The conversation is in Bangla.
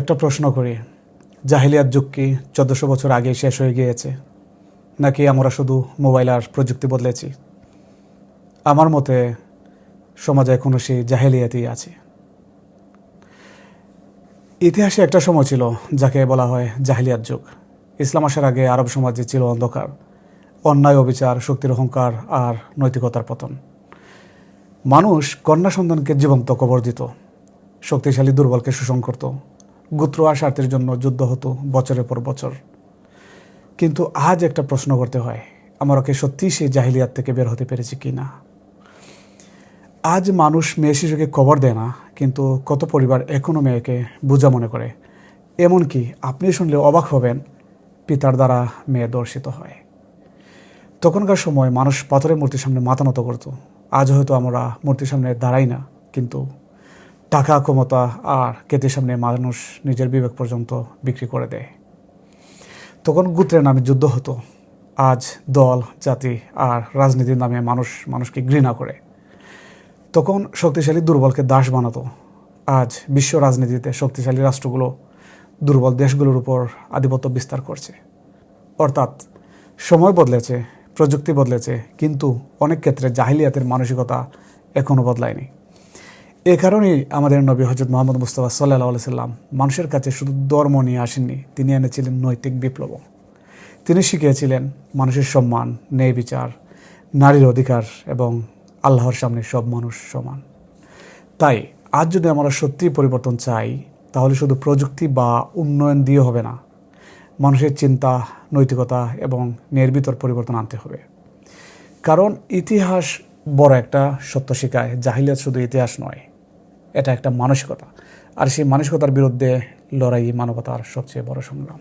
একটা প্রশ্ন করি, জাহিলিয়াত যুগ কি 1400 বছর আগে শেষ হয়ে গিয়েছে, নাকি আমরা শুধু মোবাইল আর প্রযুক্তি বদলেছি? আমার মতে সমাজে এখনও সেই জাহিলিয়াতই আছে। ইতিহাসে একটা সময় ছিল যাকে বলা হয় জাহিলিয়াত যুগ। ইসলাম আসার আগে আরব সমাজে ছিল অন্ধকার, অন্যায়, অবিচার, শক্তির অহংকার আর নৈতিকতার পতন। মানুষ কন্যা সন্তানকে জীবন্ত কবর দিত, শক্তিশালী দুর্বলকে শোষণ করত, গোত্র আর স্বার্থের জন্য যুদ্ধ হতো বছরের পর বছর। কিন্তু আজ একটা প্রশ্ন করতে হয়, আমরা কি সত্যিই সেই জাহিলিয়াত থেকে বের হতে পেরেছি কি না? আজ মানুষ মেয়ে শিশুকে কবর দেয় না, কিন্তু কত পরিবার এখনও মেয়েকে বোঝা মনে করে। এমনকি আপনি শুনলে অবাক হবেন, পিতার দ্বারা মেয়ে দর্শিত হয়। তখনকার সময় মানুষ পাথরের মূর্তির সামনে মাথা নত করত। আজ হয়তো আমরা মূর্তির সামনে দাঁড়াই না, কিন্তু টাকা, ক্ষমতা আর খ্যাতির সামনে মানুষ নিজের বিবেক পর্যন্ত বিক্রি করে দেয়। তখন গোত্রের নামে যুদ্ধ হতো, আজ দল, জাতি আর রাজনীতির নামে মানুষ মানুষকে ঘৃণা করে। তখন শক্তিশালী দুর্বলকে দাস বানাতো, আজ বিশ্ব রাজনীতিতে শক্তিশালী রাষ্ট্রগুলো দুর্বল দেশগুলোর উপর আধিপত্য বিস্তার করছে। অর্থাৎ সময় বদলেছে, প্রযুক্তি বদলেছে, কিন্তু অনেক ক্ষেত্রে জাহিলিয়াতের মানসিকতা এখনও বদলায়নি। এ কারণেই আমাদের নবী হযরত মুহাম্মদ মুস্তাফা সাল্লাল্লাহু আলাইহি সাল্লাম মানুষের কাছে শুধু ধর্ম নিয়ে আসেননি, তিনি এনেছিলেন নৈতিক বিপ্লব। তিনি শিখিয়েছিলেন মানুষের সম্মান, ন্যায় বিচার, নারীর অধিকার এবং আল্লাহর সামনে সব মানুষ সমান। তাই আজ যদি আমরা সত্যিই পরিবর্তন চাই, তাহলে শুধু প্রযুক্তি বা উন্নয়ন দিয়ে হবে না, মানুষের চিন্তা, নৈতিকতা এবং ন্যায়ের ভিতর পরিবর্তন আনতে হবে। কারণ ইতিহাস বড় একটা সত্য শেখায়, জাহিলিয়াত শুধু ইতিহাস নয়, এটা একটা মানসিকতা। আর সেই মানসিকতার বিরুদ্ধে লড়াই মানবতার সবচেয়ে বড় সংগ্রাম।